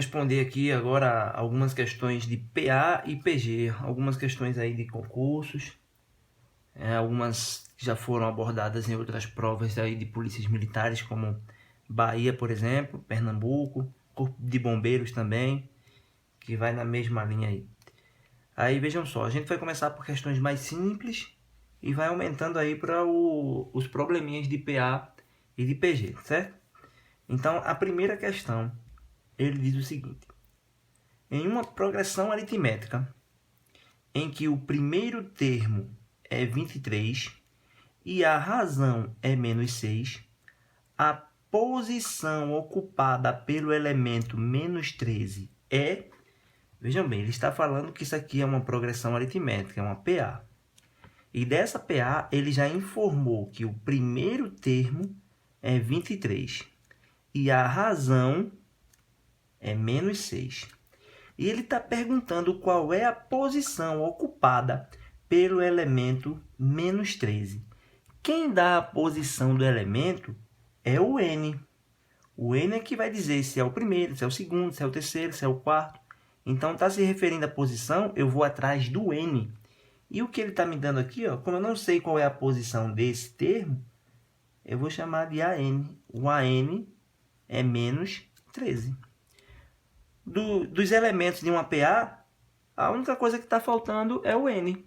responder aqui agora algumas questões de PA e PG, algumas questões aí de concursos, algumas que já foram abordadas em outras provas aí de polícias militares, como Bahia, por exemplo, Pernambuco, Corpo de Bombeiros também, que vai na mesma linha aí. Aí vejam só, a gente vai começar por questões mais simples e vai aumentando aí para os probleminhas de PA e de PG, certo? Então, a primeira questão, ele diz o seguinte: em uma progressão aritmética em que o primeiro termo é 23 e a razão é menos 6, a posição ocupada pelo elemento menos 13 é... Vejam bem, ele está falando que isso aqui é uma progressão aritmética, é uma PA. E dessa PA, ele já informou que o primeiro termo é 23 e a razão é menos 6. E ele está perguntando qual é a posição ocupada pelo elemento menos 13. Quem dá a posição do elemento é o N. O N é que vai dizer se é o primeiro, se é o segundo, se é o terceiro, se é o quarto. Então, está se referindo à posição, eu vou atrás do N. E o que ele está me dando aqui, ó, como eu não sei qual é a posição desse termo, eu vou chamar de AN. O AN é menos 13. Dos elementos de uma PA, a única coisa que está faltando é o N.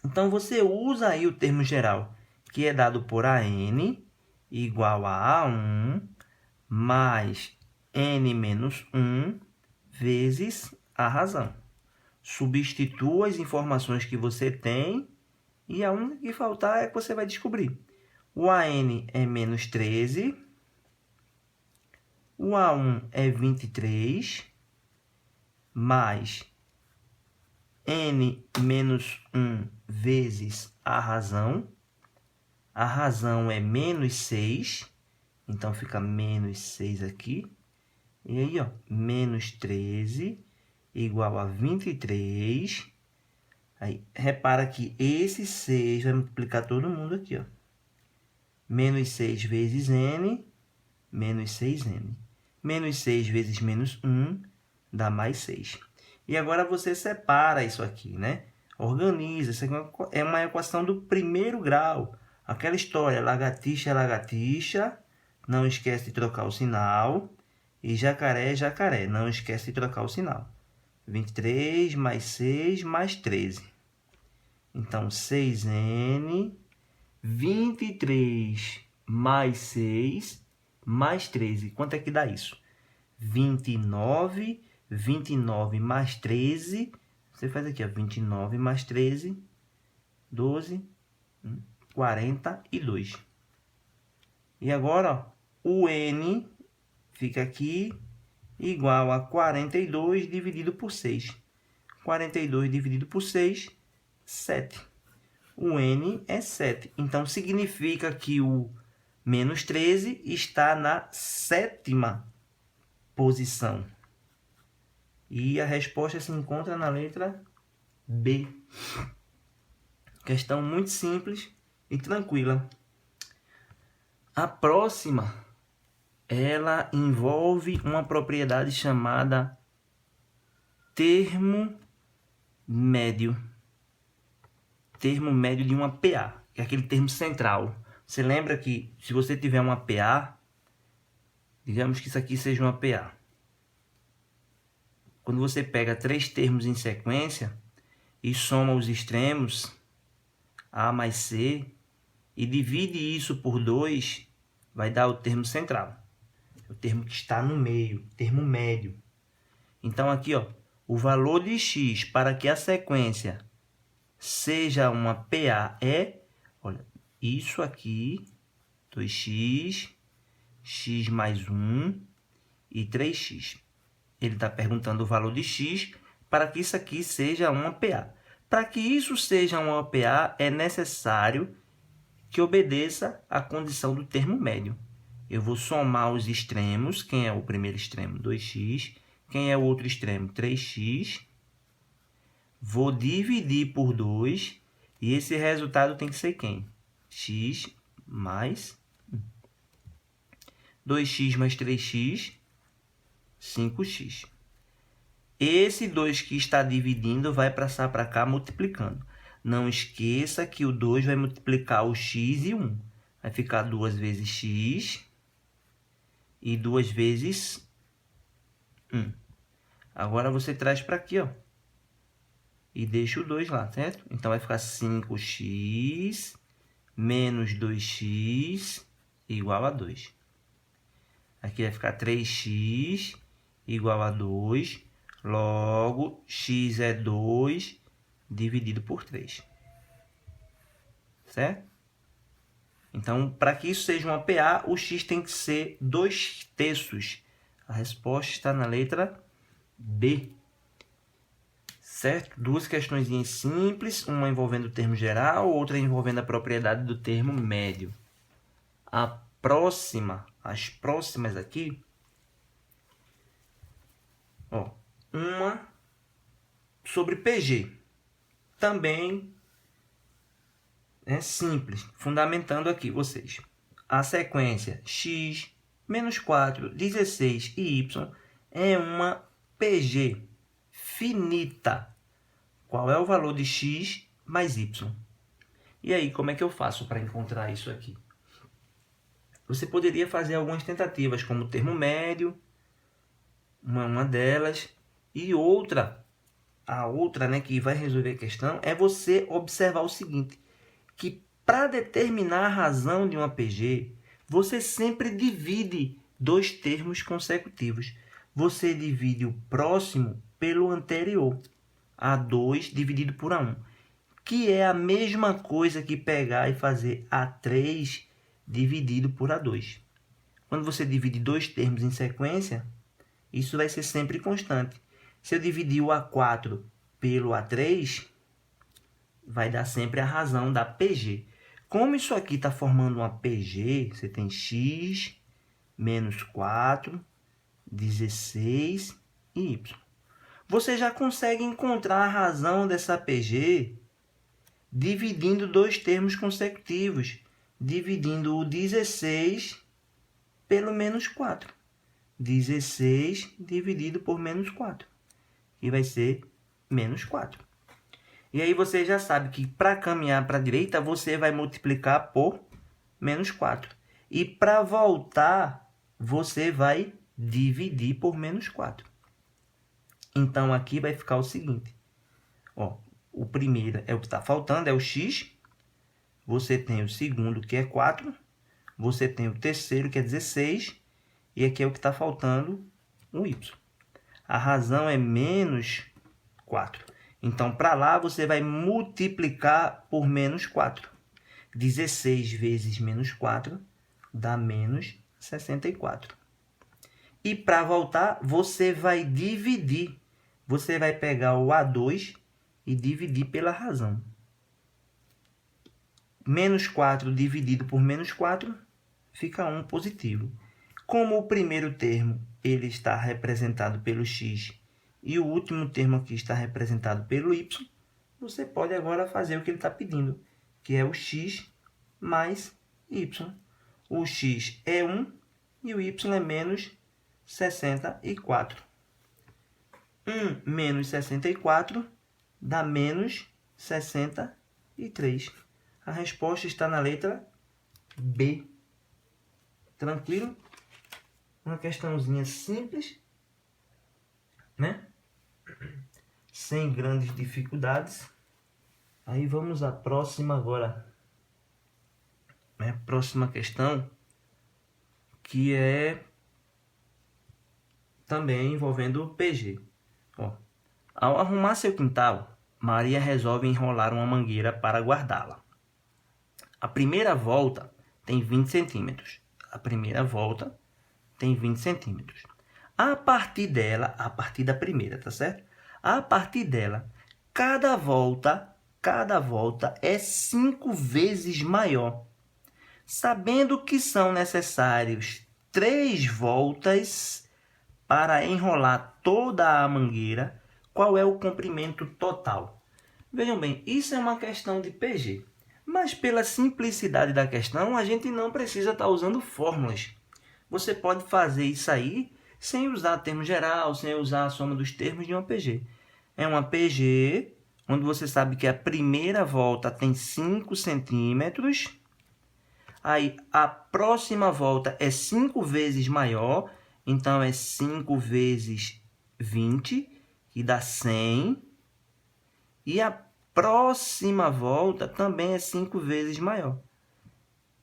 Então, você usa aí o termo geral, que é dado por AN igual a A1 mais N menos 1 vezes a razão. Substitua as informações que você tem e a única que faltar é que você vai descobrir. O AN é menos 13, o A1 é 23, mais N menos 1 vezes a razão. A razão é menos 6, então fica menos 6 aqui. E aí, ó, menos 13 igual a 23. Aí, repara que esse 6 vai multiplicar todo mundo aqui, ó. Menos 6 vezes N, menos 6N. Menos 6 vezes menos 1 dá mais 6. E agora você separa isso aqui, né? Organiza. Isso aqui é uma equação do primeiro grau. Aquela história, lagartixa é lagartixa. Não esquece de trocar o sinal. E jacaré é jacaré. Não esquece de trocar o sinal. 23 mais 6 mais 13. Então, 6N, 23 mais 6 mais 13. Quanto é que dá isso? 29. 29 mais 13. Você faz aqui, ó, 29 mais 13, 12, 42. E agora, ó, o N fica aqui igual a 42 dividido por 6. 42 dividido por 6, 7. O N é 7. Então, significa que o menos 13 está na 7ª posição. E a resposta se encontra na letra B. Questão muito simples e tranquila. A próxima, ela envolve uma propriedade chamada termo médio. Termo médio de uma PA, que é aquele termo central. Você lembra que se você tiver uma PA, digamos que isso aqui seja uma PA. Quando você pega 3 termos em sequência e soma os extremos, A mais C, e divide isso por 2, vai dar o termo central. O termo que está no meio, termo médio. Então, aqui, ó, o valor de x para que a sequência seja uma PA é, olha, isso aqui, 2x, x mais 1 e 3x. Ele está perguntando o valor de x para que isso aqui seja uma PA. Para que isso seja uma PA, é necessário que obedeça à condição do termo médio. Eu vou somar os extremos. Quem é o primeiro extremo? 2x. Quem é o outro extremo? 3x. Vou dividir por 2. E esse resultado tem que ser quem? X mais 1. 2x mais 3x 5x. Esse 2 que está dividindo vai passar para cá multiplicando. Não esqueça que o 2 vai multiplicar o x e 1. Vai ficar 2 vezes x e 2 vezes 1. Agora você traz para aqui, ó. E deixa o 2 lá, certo? Então vai ficar 5x menos 2x igual a 2. Aqui vai ficar 3x igual a 2. Logo, x é 2 dividido por 3. Certo? Então, para que isso seja uma PA, o x tem que ser 2/3. A resposta está na letra B. Certo? Duas questões simples, uma envolvendo o termo geral, outra envolvendo a propriedade do termo médio. As próximas aqui, ó, uma sobre PG. Também é simples, fundamentando aqui vocês. A sequência x, menos 4, 16 e y é uma PG finita. Qual é o valor de x mais y? E aí, como é que eu faço para encontrar isso aqui? Você poderia fazer algumas tentativas, como o termo médio, uma delas, e a outra, né, que vai resolver a questão, é você observar o seguinte, que para determinar a razão de uma PG, você sempre divide dois termos consecutivos. Você divide o próximo pelo anterior, A2 dividido por A1, que é a mesma coisa que pegar e fazer A3 dividido por A2. Quando você divide dois termos em sequência, isso vai ser sempre constante. Se eu dividir o A4 pelo A3, vai dar sempre a razão da PG. Como isso aqui está formando uma PG, você tem x, menos 4, 16 e y. Você já consegue encontrar a razão dessa PG dividindo dois termos consecutivos, dividindo o 16 pelo menos 4. 16 dividido por menos 4. E vai ser menos 4. E aí você já sabe que para caminhar para a direita, você vai multiplicar por menos 4. E para voltar, você vai dividir por menos 4. Então, aqui vai ficar o seguinte. Ó, o primeiro é o que está faltando, é o x. Você tem o segundo, que é 4. Você tem o terceiro, que é 16. E aqui é o que está faltando, o y. A razão é menos 4. Então, para lá, você vai multiplicar por menos 4. 16 vezes menos 4 dá menos 64. E para voltar, você vai dividir. Você vai pegar o A2 e dividir pela razão. Menos 4 dividido por menos 4 fica 1 positivo. Como o primeiro termo ele está representado pelo x e o último termo aqui está representado pelo y, você pode agora fazer o que ele está pedindo, que é o x mais y. O x é 1 e o y é menos 64. 1 menos 64 dá menos 63. A resposta está na letra B. Tranquilo? Uma questãozinha simples, né? Sem grandes dificuldades. Aí vamos à próxima agora. Próxima questão, que é também envolvendo o PG. Ó, ao arrumar seu quintal, Maria resolve enrolar uma mangueira para guardá-la. A primeira volta tem 20 centímetros. A primeira volta tem 20 centímetros. A partir da primeira, tá certo? A partir dela, cada volta é 5 vezes maior. Sabendo que são necessários 3 voltas para enrolar toda a mangueira, qual é o comprimento total? Vejam bem, isso é uma questão de PG. Mas pela simplicidade da questão, a gente não precisa estar usando fórmulas. Você pode fazer isso aí sem usar termo geral, sem usar a soma dos termos de uma PG. É uma PG, onde você sabe que a primeira volta tem 5 centímetros, aí a próxima volta é 5 vezes maior, então é 5 vezes 20, que dá 100, e a próxima volta também é 5 vezes maior,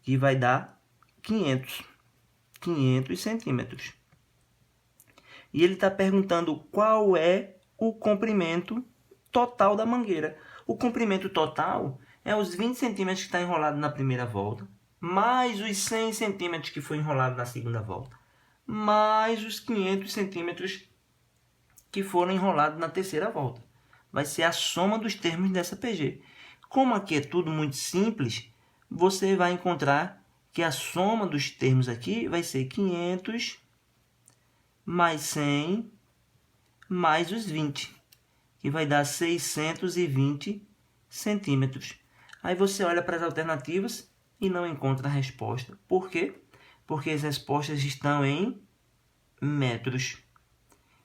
que vai dar 500 centímetros. E ele está perguntando qual é o comprimento total da mangueira. O comprimento total é os 20 centímetros que está enrolado na primeira volta, mais os 100 centímetros que foi enrolado na segunda volta, mais os 500 centímetros que foram enrolados na terceira volta. Vai ser a soma dos termos dessa PG. Como aqui é tudo muito simples, você vai encontrar que a soma dos termos aqui vai ser 500 mais 100 mais os 20, que vai dar 620 centímetros. Aí você olha para as alternativas e não encontra a resposta. Por quê? Porque as respostas estão em metros.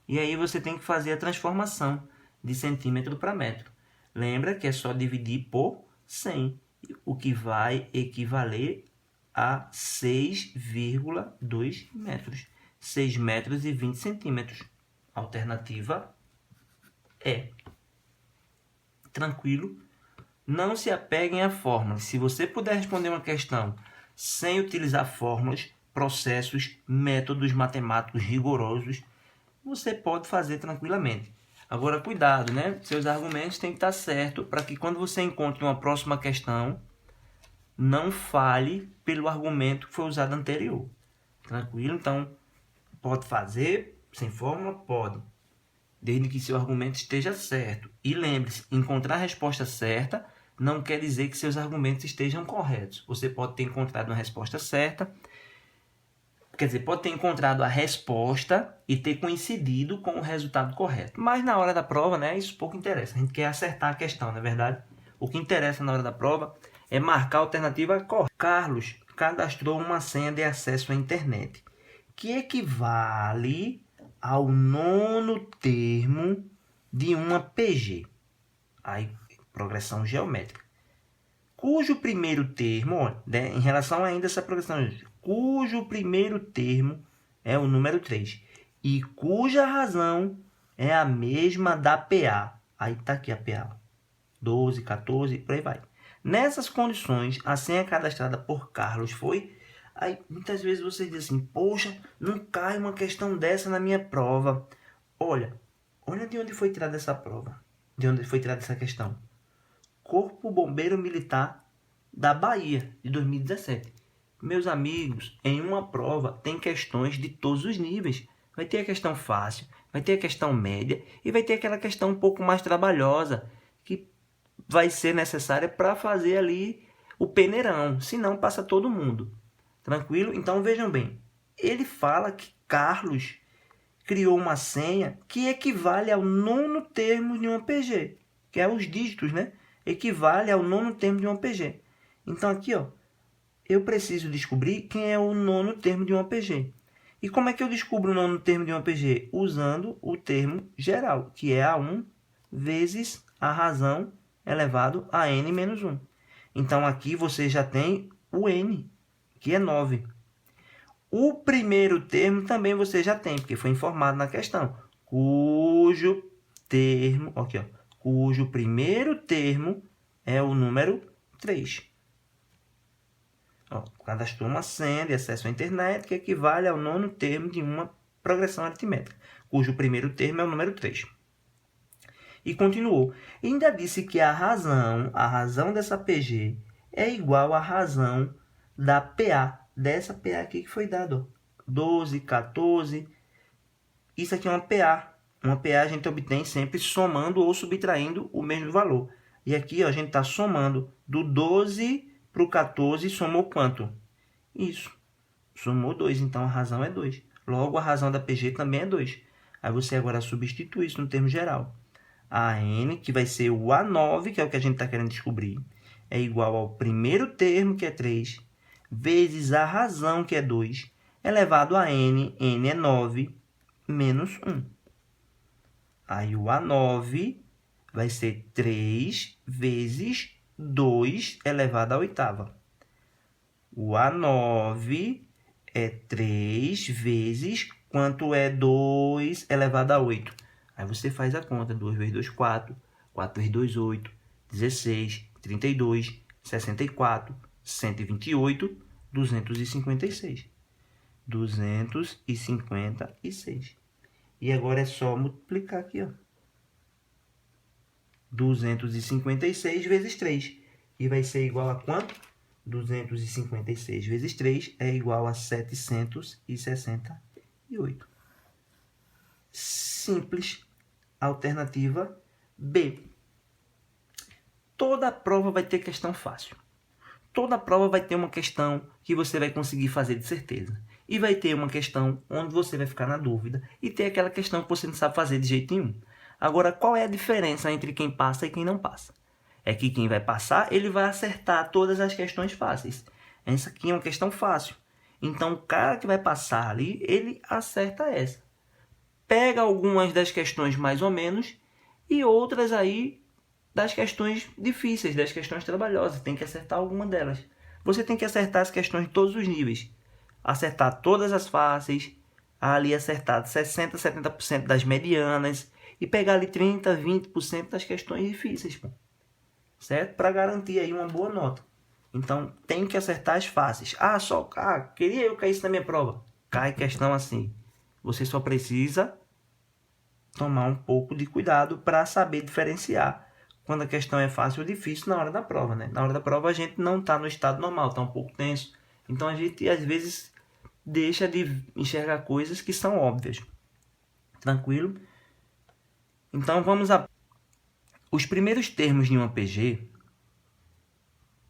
E aí você tem que fazer a transformação de centímetro para metro. Lembra que é só dividir por 100, o que vai equivaler a 6,2 metros. 6 metros e 20 centímetros. Alternativa é. Tranquilo? Não se apeguem a fórmulas. Se você puder responder uma questão sem utilizar fórmulas, processos, métodos matemáticos rigorosos, você pode fazer tranquilamente. Agora, cuidado, né? Seus argumentos têm que estar certos para que quando você encontre uma próxima questão, não fale pelo argumento que foi usado anterior. Tranquilo? Então, pode fazer sem fórmula? Pode. Desde que seu argumento esteja certo. E lembre-se, encontrar a resposta certa não quer dizer que seus argumentos estejam corretos. Você pode ter encontrado uma resposta certa, quer dizer, pode ter encontrado a resposta e ter coincidido com o resultado correto. Mas na hora da prova, né, isso pouco interessa. A gente quer acertar a questão, não é verdade? O que interessa na hora da prova é marcar a alternativa correta. Carlos cadastrou uma senha de acesso à internet, que equivale ao 9º termo de uma PG. Aí, progressão geométrica. Cujo primeiro termo, olha, né, em relação ainda a essa progressão, cujo primeiro termo é o número 3 e cuja razão é a mesma da PA. Aí está aqui a PA. 12, 14, por aí vai. Nessas condições, a senha cadastrada por Carlos foi... Aí, muitas vezes você diz assim, poxa, não cai uma questão dessa na minha prova. Olha de onde foi tirada essa prova. De onde foi tirada essa questão. Corpo Bombeiro Militar da Bahia, de 2017. Meus amigos, em uma prova tem questões de todos os níveis. Vai ter a questão fácil, vai ter a questão média e vai ter aquela questão um pouco mais trabalhosa, que vai ser necessária para fazer ali o peneirão, senão passa todo mundo. Tranquilo? Então vejam bem, ele fala que Carlos criou uma senha que equivale ao 9º termo de uma PG, que é os dígitos, né? Equivale ao 9º termo de uma PG. Então aqui, ó, eu preciso descobrir quem é o 9º termo de uma PG. E como é que eu descubro o 9º termo de uma PG? Usando o termo geral, que é A1 vezes a razão elevado a n menos 1. Então aqui você já tem o n, que é 9. O primeiro termo também você já tem, porque foi informado na questão. Cujo termo, aqui, ó, cujo primeiro termo é o número 3. Ó, cadastrou uma senha de acesso à internet que equivale ao 9º termo de uma progressão aritmética, cujo primeiro termo é o número 3. E continuou. Ainda disse que a razão dessa PG é igual à razão da PA, dessa PA aqui que foi dado, 12, 14, isso aqui é uma PA. Uma PA a gente obtém sempre somando ou subtraindo o mesmo valor. E aqui ó, a gente está somando do 12 para o 14, somou quanto? Isso, somou 2, então a razão é 2. Logo, a razão da PG também é 2. Aí você agora substitui isso no termo geral. A n, que vai ser o A9, que é o que a gente está querendo descobrir, é igual ao primeiro termo, que é 3, vezes a razão, que é 2, elevado a n é 9, menos 1. Aí o A9 vai ser 3 vezes 2 elevado à oitava. O A9 é 3 vezes quanto é 2 elevado a 8. Aí você faz a conta. 2 vezes 2, 4. 4 vezes 2, 8. 16, 32, 64, 128, 256. 256. E agora é só multiplicar aqui, ó. 256 vezes 3. E vai ser igual a quanto? 256 vezes 3 é igual a 768. Simples. Alternativa B. Toda prova vai ter questão fácil. Toda prova vai ter uma questão que você vai conseguir fazer de certeza. E vai ter uma questão onde você vai ficar na dúvida. E ter aquela questão que você não sabe fazer de jeito nenhum. Agora, qual é a diferença entre quem passa e quem não passa? É que quem vai passar, ele vai acertar todas as questões fáceis. Essa aqui é uma questão fácil. Então, o cara que vai passar ali, ele acerta essa. Pega algumas das questões mais ou menos e outras aí das questões difíceis, das questões trabalhosas. Tem que acertar alguma delas. Você tem que acertar as questões de todos os níveis. Acertar todas as fáceis, ali acertar 60%, 70% das medianas e pegar ali 30%, 20% das questões difíceis, pô. Certo? Para garantir aí uma boa nota. Então, tem que acertar as fáceis. Queria eu cair isso na minha prova. Cai questão assim. Você só precisa tomar um pouco de cuidado para saber diferenciar quando a questão é fácil ou difícil na hora da prova, né? Na hora da prova a gente não está no estado normal, está um pouco tenso. Então a gente às vezes deixa de enxergar coisas que são óbvias. Tranquilo? Então vamos a... Os primeiros termos de uma PG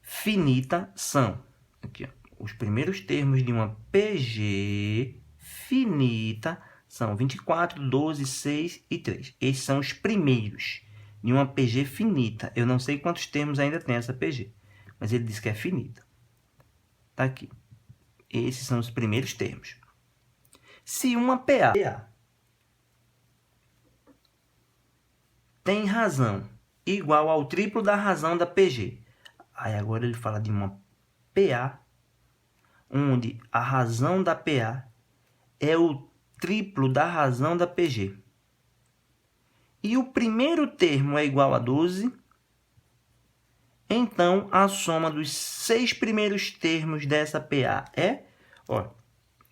finita são... Aqui, ó. Os primeiros termos de uma PG finita são 24, 12, 6 e 3. Esses são os primeiros de uma PG finita. Eu não sei quantos termos ainda tem essa PG, mas ele diz que é finita. Tá aqui. Esses são os primeiros termos. Se uma PA tem razão igual ao triplo da razão da PG, aí agora ele fala de uma PA onde a razão da PA é o triplo da razão da PG. E o primeiro termo é igual a 12, então a soma dos 6 primeiros termos dessa PA é... Ó,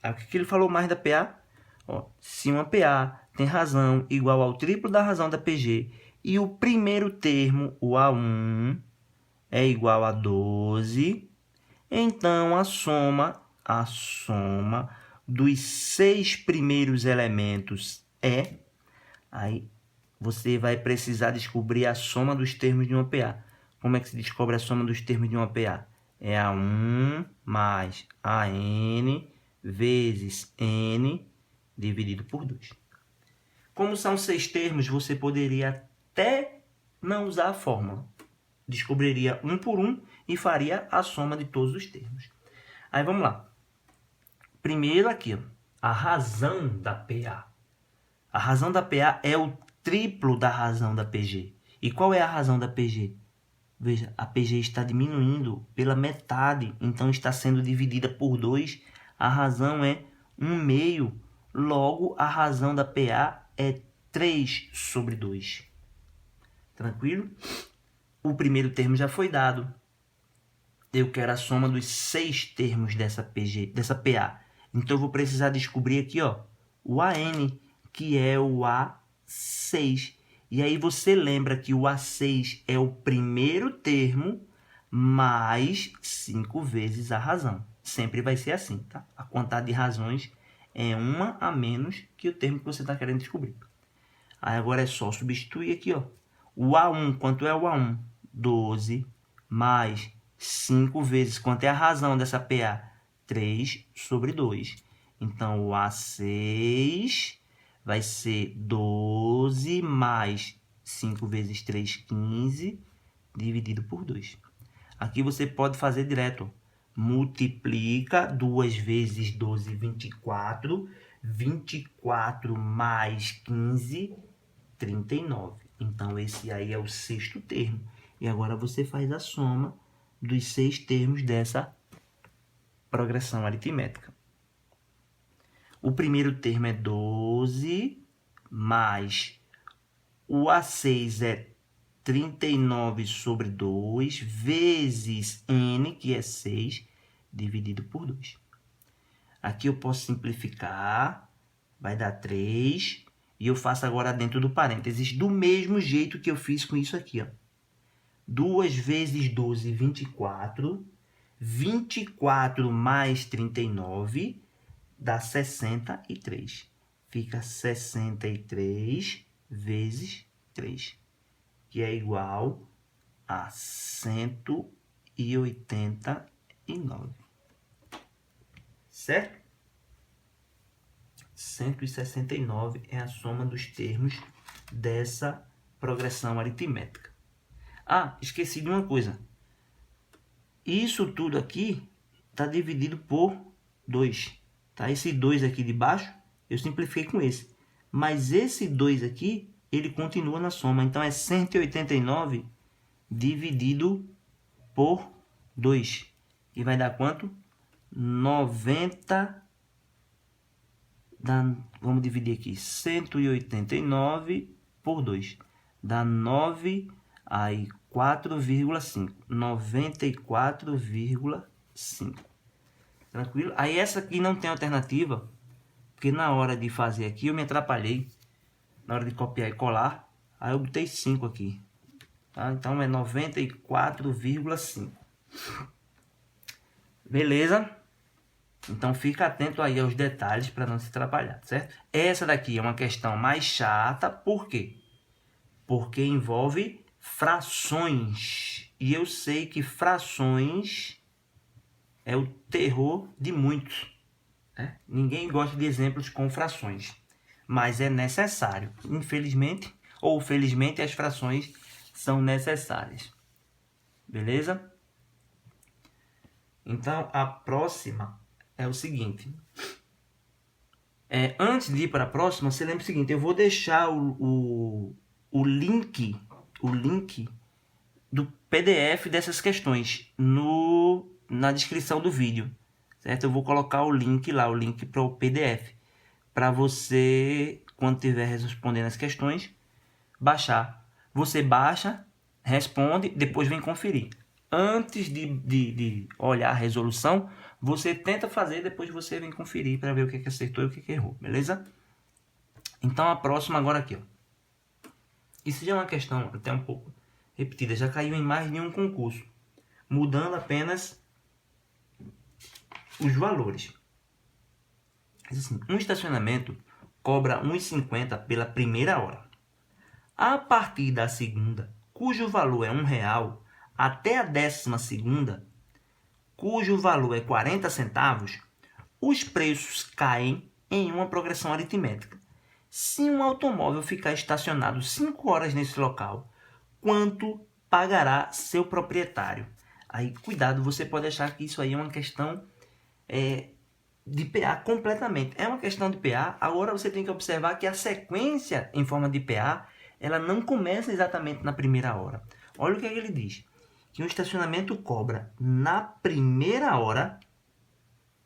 o que ele falou mais da PA? Ó, se uma PA tem razão igual ao triplo da razão da PG e o primeiro termo, o A1, é igual a 12, então a soma dos 6 primeiros elementos é... Aí você vai precisar descobrir a soma dos termos de uma PA. Como é que se descobre a soma dos termos de uma PA? É A1 mais AN vezes N dividido por 2. Como são 6 termos, você poderia até não usar a fórmula. Descobriria um por um e faria a soma de todos os termos. Aí vamos lá. Primeiro aqui, ó, a razão da PA. A razão da PA é o triplo da razão da PG. E qual é a razão da PG? Veja, a PG está diminuindo pela metade, então está sendo dividida por 2. A razão é 1/2, logo a razão da PA é 3 sobre 2. Tranquilo? O primeiro termo já foi dado. Eu quero a soma dos 6 termos dessa PA. Então eu vou precisar descobrir aqui, ó, o AN, que é o A6. E aí você lembra que o A6 é o primeiro termo mais 5 vezes a razão. Sempre vai ser assim, tá? A quantidade de razões é uma a menos que o termo que você está querendo descobrir. Aí agora é só substituir aqui, ó. O A1, quanto é o A1? 12 mais 5 vezes, quanto é a razão dessa PA? 3 sobre 2. Então, o A6 vai ser 12 mais 5 vezes 3, 15, dividido por 2. Aqui você pode fazer direto. Multiplica 2 vezes 12, 24, 24 mais 15, 39. Então, esse aí é o sexto termo. E agora você faz a soma dos 6 termos dessa progressão aritmética. O primeiro termo é 12, mais o A6 é 39 sobre 2, vezes n, que é 6, dividido por 2. Aqui eu posso simplificar, vai dar 3, e eu faço agora dentro do parênteses, do mesmo jeito que eu fiz com isso aqui, ó. 2 vezes 12, 24. 24 mais 39 dá 63. Fica 63 vezes 3, que é igual a 189. Certo? 169 é a soma dos termos dessa progressão aritmética. Ah, esqueci de uma coisa. Isso tudo aqui está dividido por 2. Tá? Esse 2 aqui de baixo, eu simplifiquei com esse. Mas esse 2 aqui, ele continua na soma. Então, é 189 dividido por 2. E vai dar quanto? 90. Vamos dividir aqui. 189 por 2. Dá 9, aí 4,5. 94,5. Tranquilo? Aí essa aqui não tem alternativa, porque na hora de fazer aqui eu me atrapalhei. Na hora de copiar e colar, aí eu botei 5 aqui. Tá? Então é 94,5. Beleza? Então fica atento aí aos detalhes para não se atrapalhar, certo? Essa daqui é uma questão mais chata, por quê? Porque envolve frações. E eu sei que frações é o terror de muitos. Né? Ninguém gosta de exemplos com frações, mas é necessário. Infelizmente ou felizmente, as frações são necessárias. Beleza? Então, a próxima é o seguinte. Antes de ir para a próxima, você lembra o seguinte. Eu vou deixar o link do PDF dessas questões na descrição do vídeo. Certo? Eu vou colocar o link lá, o link para o PDF. Para você, quando estiver respondendo as questões, baixar. Você baixa, responde, depois vem conferir. Antes de olhar a resolução, você tenta fazer, depois você vem conferir para ver o que acertou e o que errou, beleza? Então a próxima agora aqui, ó. Isso já é uma questão até um pouco repetida, já caiu em mais de um concurso, mudando apenas os valores. Assim, um estacionamento cobra R$ 1,50 pela primeira hora. A partir da segunda, cujo valor é R$1, até a 12ª, cujo valor é 40 centavos, os preços caem em uma progressão aritmética. Se um automóvel ficar estacionado 5 horas nesse local, quanto pagará seu proprietário? Aí, cuidado, você pode achar que isso aí é uma questão de PA completamente. É uma questão de PA, agora você tem que observar que a sequência em forma de PA, ela não começa exatamente na primeira hora. Olha o que ele diz. Que um estacionamento cobra na primeira hora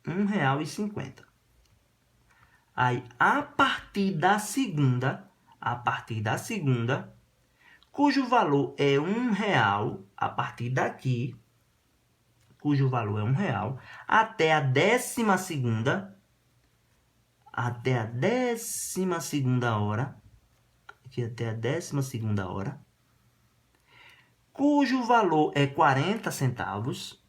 R$1,50. Aí, a partir da segunda, cujo valor é R$1, a partir daqui, cujo valor é R$1, até a 12ª, hora, aqui até a 12ª hora, cujo valor é 40 centavos,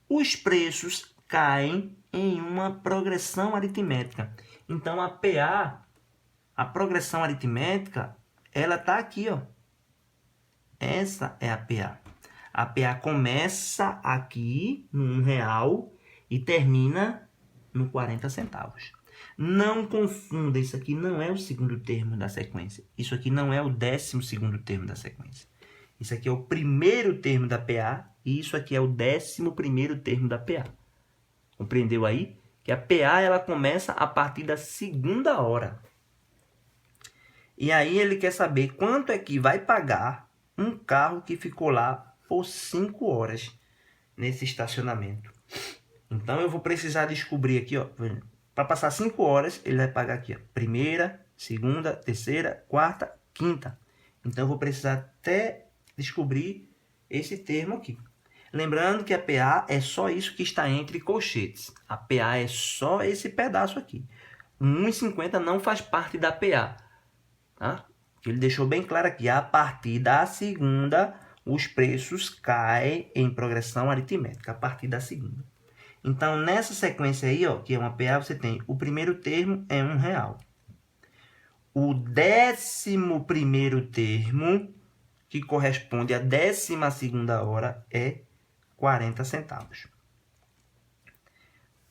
os preços caem em uma progressão aritmética. Então, a PA, a progressão aritmética, ela está aqui, ó. Essa é a PA. A PA começa aqui no R$1 e termina no 40 centavos. Não confunda, isso aqui não é o segundo termo da sequência. Isso aqui não é o 12º termo da sequência. Isso aqui é o primeiro termo da PA e isso aqui é o 11º termo da PA. Compreendeu aí? Que a PA ela começa a partir da segunda hora. E aí ele quer saber quanto é que vai pagar um carro que ficou lá por 5 horas nesse estacionamento. Então eu vou precisar descobrir aqui, ó, para passar 5 horas, ele vai pagar aqui, ó, primeira, segunda, terceira, quarta, quinta. Então eu vou precisar até descobrir esse termo aqui. Lembrando que a PA é só isso que está entre colchetes. A PA é só esse pedaço aqui. 1,50 não faz parte da PA. Tá? Ele deixou bem claro aqui. A partir da segunda, os preços caem em progressão aritmética. A partir da segunda. Então, nessa sequência aí, ó, que é uma PA, você tem o primeiro termo é R$1. O 11º termo, que corresponde à 12ª hora, é 40 centavos.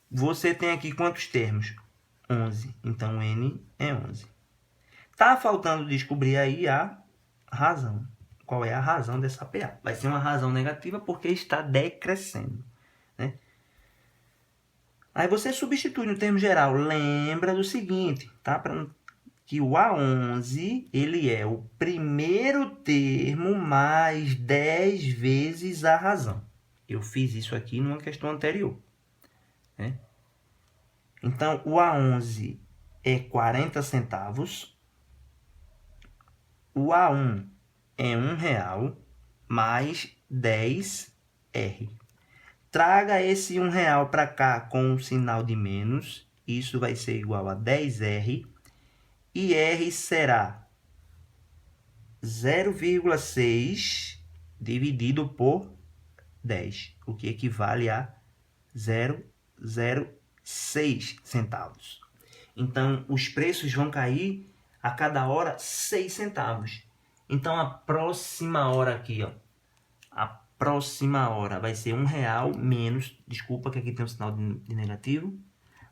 Você tem aqui quantos termos? 11. Então, N é 11. Tá faltando descobrir aí a razão. Qual é a razão dessa PA? Vai ser uma razão negativa porque está decrescendo, né? Aí você substitui no termo geral. Lembra do seguinte, tá? Que o A11 ele é o primeiro termo mais 10 vezes a razão. Eu fiz isso aqui numa questão anterior, né? Então, o A11 é 40 centavos. O A1 é R$1 mais 10R. Traga esse R$1 para cá com um sinal de menos. Isso vai ser igual a 10R. E R será 0,6 dividido por 10, o que equivale a 0,06 centavos. Então, os preços vão cair a cada hora 6 centavos. Então, a próxima hora aqui, ó, a próxima hora vai ser R$1 menos, desculpa que aqui tem um sinal de negativo,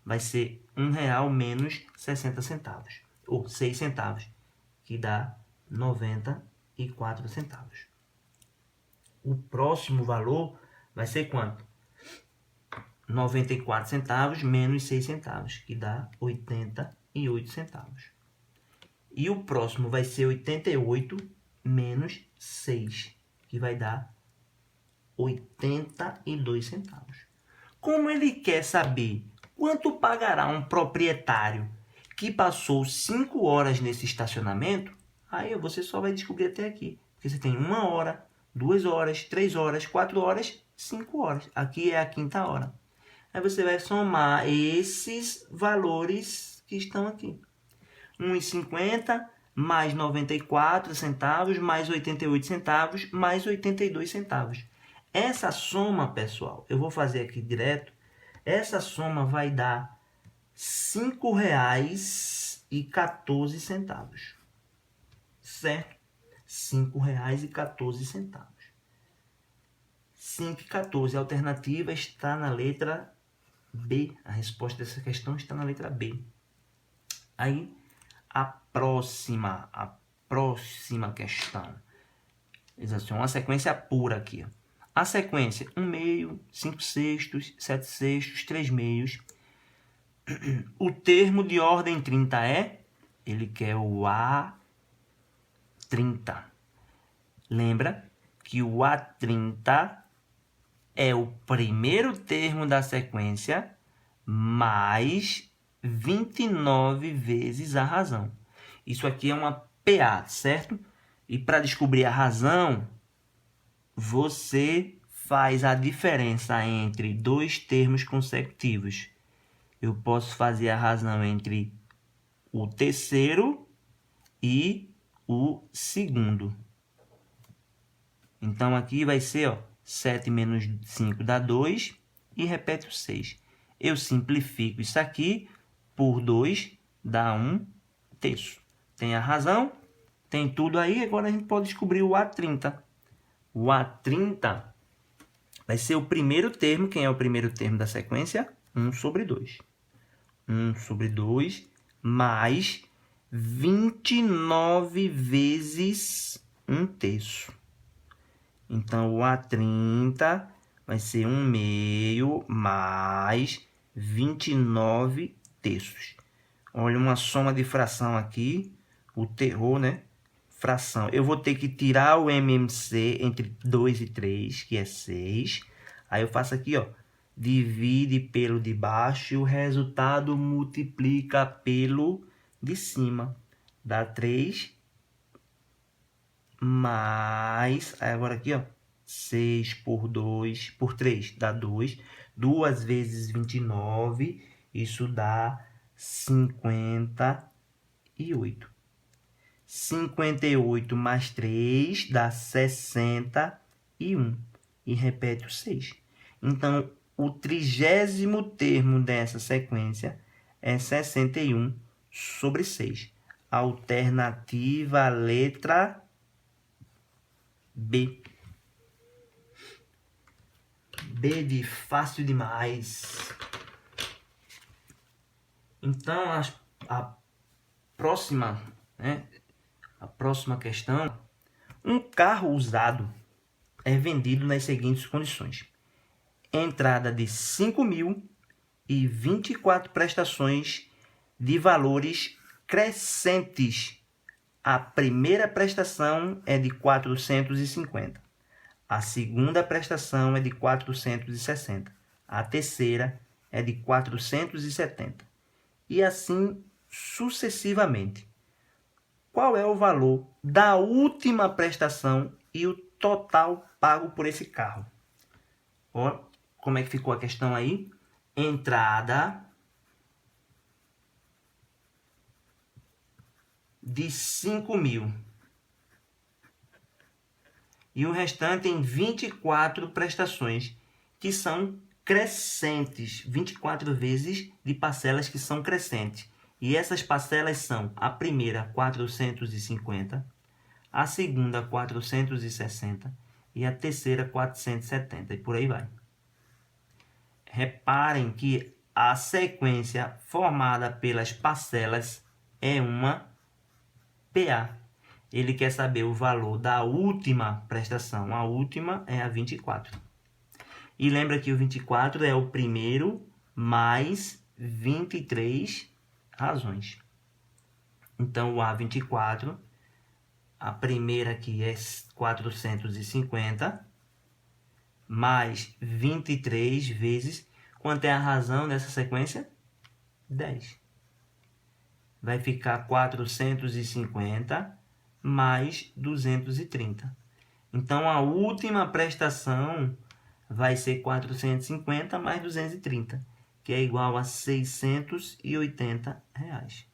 vai ser R$1 menos 60 centavos, ou 6 centavos, que dá 94 centavos. O próximo valor vai ser quanto? 94 centavos menos 6 centavos, que dá 88 centavos. E o próximo vai ser 88 menos 6, que vai dar 82 centavos. Como ele quer saber quanto pagará um proprietário que passou 5 horas nesse estacionamento, aí você só vai descobrir até aqui. Porque você tem 1 hora, 2 horas, 3 horas, 4 horas, 5 horas. Aqui é a quinta hora. Aí você vai somar esses valores que estão aqui. 1,50 mais 94 centavos, mais 88 centavos, mais 82 centavos. Essa soma, pessoal, eu vou fazer aqui direto. Essa soma vai dar R$ 5,14. Certo? R$ 5,14. 5,14. A alternativa está na letra B. A resposta dessa questão está na letra B. Aí, a próxima questão. Exato, uma sequência pura aqui. A sequência 1/2, 5/6, 7/6, 3/2. O termo de ordem 30 é? Ele quer o A30. Lembra que o A30 é o primeiro termo da sequência mais 29 vezes a razão. Isso aqui é uma PA, certo? E para descobrir a razão, você faz a diferença entre dois termos consecutivos. Eu posso fazer a razão entre o terceiro e o segundo. Então, aqui vai ser, ó, 7 menos 5 dá 2 e repete o 6. Eu simplifico isso aqui por 2, dá 1/3. Tem a razão, tem tudo aí. Agora a gente pode descobrir o A30. O A30 vai ser o primeiro termo. Quem é o primeiro termo da sequência? 1/2. 1/2 mais 29 vezes 1/3. Então, o A30 vai ser 1/2 mais 29 terços. Olha, uma soma de fração aqui, o terror, né? Fração. Eu vou ter que tirar o MMC entre 2 e 3, que é 6. Aí eu faço aqui, ó, divide pelo de baixo e o resultado multiplica pelo de cima. Dá 3 mais, aí agora aqui, ó, 6 por 2, por 3 dá 2. 2 vezes 29, isso dá 58. 58 mais 3 dá 61. E repete o 6. Então, o 30º termo dessa sequência é 61 sobre 6. Alternativa letra B. B de fácil demais. Então, a próxima, né? A próxima questão. Um carro usado é vendido nas seguintes condições. Entrada de 5.000 e 24 prestações de valores crescentes. A primeira prestação é de 450. A segunda prestação é de 460. A terceira é de 470. E assim sucessivamente. Qual é o valor da última prestação e o total pago por esse carro? Ó, como é que ficou a questão aí? Entrada de 5.000. E o restante em 24 prestações, que são crescentes. 24 vezes de parcelas que são crescentes. E essas parcelas são a primeira 450, a segunda 460 e a terceira 470 e por aí vai. Reparem que a sequência formada pelas parcelas é uma PA. Ele quer saber o valor da última prestação. A última é a 24. E lembra que o 24 é o primeiro mais 23 razões. Então, o A24, a primeira aqui é 450, mais 23 vezes, quanto é a razão dessa sequência? 10. Vai ficar 450 mais 230. Então, a última prestação vai ser 450 mais 230, que é igual a 680 reais.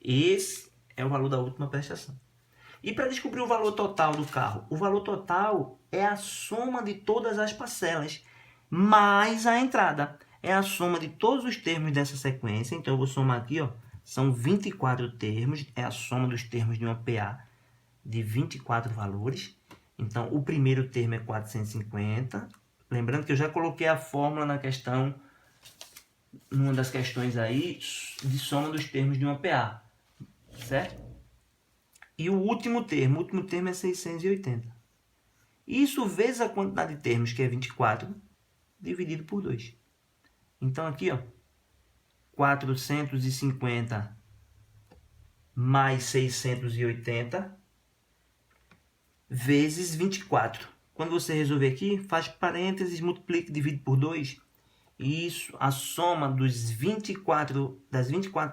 Esse é o valor da última prestação. E para descobrir o valor total do carro? O valor total é a soma de todas as parcelas, mais a entrada. É a soma de todos os termos dessa sequência. Então, eu vou somar aqui, ó, são 24 termos. É a soma dos termos de uma PA de 24 valores. Então, o primeiro termo é 450. Lembrando que eu já coloquei a fórmula na questão, numa das questões aí, de soma dos termos de uma PA. Certo? E o último termo é 680. Isso vezes a quantidade de termos, que é 24, dividido por 2. Então, aqui, ó, 450 mais 680 vezes 24. Quando você resolver aqui, faz parênteses, multiplica e divide por 2. Isso, a soma das 24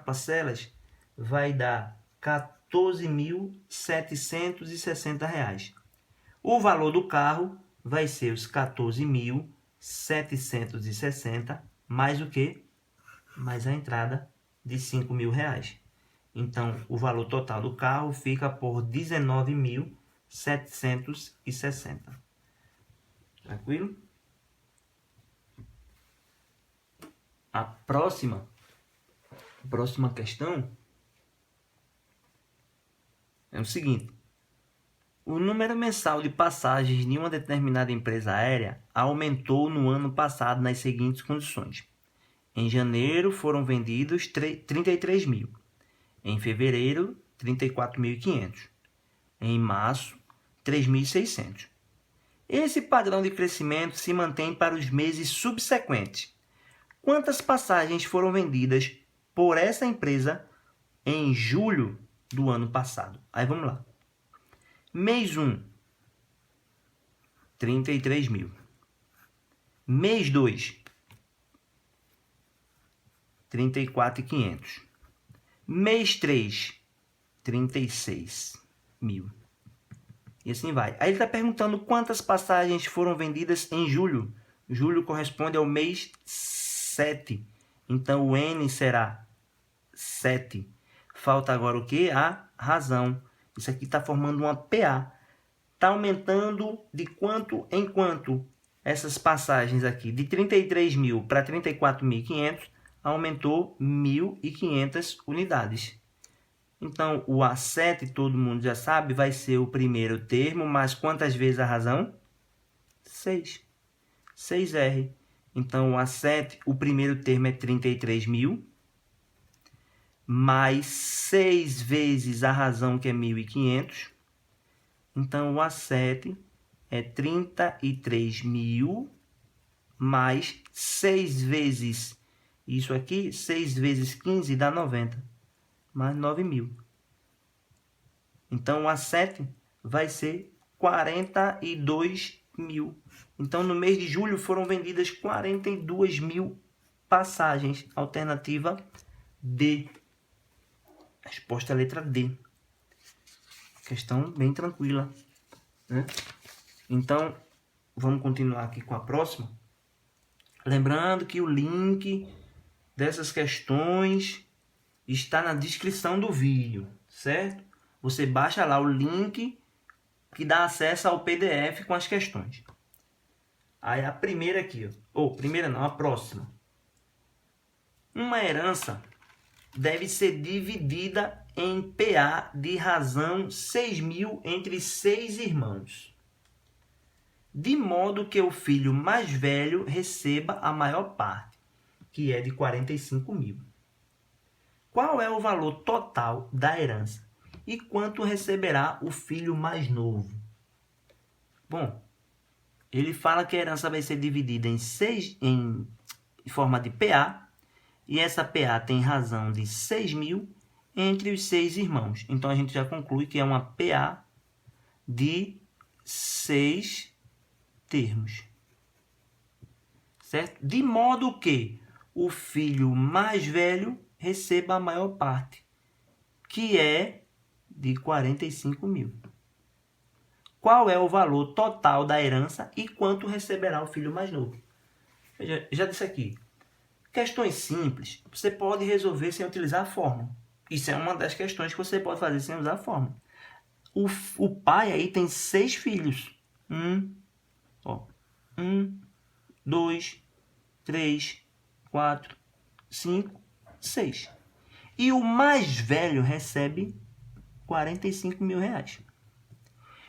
parcelas vai dar R$14.760. O valor do carro vai ser os 14.760 mais o quê? Mais a entrada de R$5.000. Então, o valor total do carro fica por R$19.760. Tranquilo? A próxima questão é o seguinte. O número mensal de passagens de uma determinada empresa aérea aumentou no ano passado nas seguintes condições. Em janeiro foram vendidos 33.000. Em fevereiro, 34.500. Em março, 3.600. Esse padrão de crescimento se mantém para os meses subsequentes. quantas passagens foram vendidas por essa empresa em julho do ano passado. Aí vamos lá. Mês 1, 33 mil. Mês 2, 34.500. Mês 3, 36 mil. E assim vai. Aí ele está perguntando quantas passagens foram vendidas em julho. Julho corresponde ao mês 7. Então o N será 7. Falta agora o quê? A razão. Isso aqui está formando uma PA. Está aumentando de quanto em quanto? Essas passagens aqui, de 33 mil para 34.500, aumentou 1.500 unidades. Então, o A7, todo mundo já sabe, vai ser o primeiro termo, mas quantas vezes a razão? 6. 6R. Então, o A7, o primeiro termo é 33 mil, mais 6 vezes a razão, que é 1.500. Então, o A7 é 33 mil, mais 6 vezes isso aqui, 6 vezes 15 dá 90. Mais 9 mil. Então, o A7 vai ser 42 mil. Então, no mês de julho foram vendidas 42 mil passagens. Alternativa D. A resposta é a letra D. Questão bem tranquila, né? Então, vamos continuar aqui com a próxima. Lembrando que o link dessas questões está na descrição do vídeo, certo? Você baixa lá o link que dá acesso ao PDF com as questões. Aí a primeira aqui, a próxima. Uma herança deve ser dividida em PA de razão 6.000 entre 6 irmãos, de modo que o filho mais velho receba a maior parte, que é de 45 mil. Qual é o valor total da herança e quanto receberá o filho mais novo? Bom, ele fala que a herança vai ser dividida em forma de PA, e essa PA tem razão de 6.000 entre os 6 irmãos. Então, a gente já conclui que é uma PA de 6 termos. Certo? De modo que o filho mais velho receba a maior parte, que é de 45 mil. Qual é o valor total da herança e quanto receberá o filho mais novo? Já disse aqui. Questões simples, você pode resolver sem utilizar a fórmula. Isso é uma das questões que você pode fazer sem usar a fórmula. O pai aí tem 6 filhos. 1, 2, 3, 4, 5, 6. E o mais velho recebe 45 mil reais.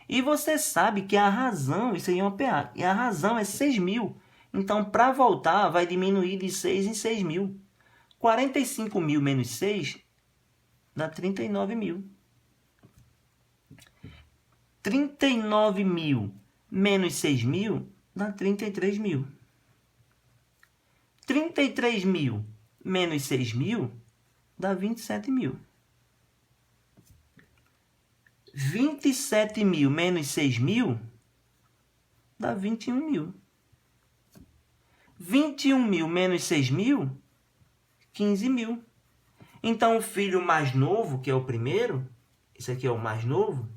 E você sabe que a razão, isso aí é uma PA, e a razão é 6 mil. Então, para voltar, vai diminuir de 6 em 6 mil. 45 mil menos 6 dá 39 mil. 39 mil menos 6 mil dá 33 mil. 33 mil menos 6 mil dá 27 mil. 27 mil menos 6 mil dá 21 mil. 21 mil menos 6 mil, 15 mil. Então, o filho mais novo, que é o primeiro, esse aqui é o mais novo,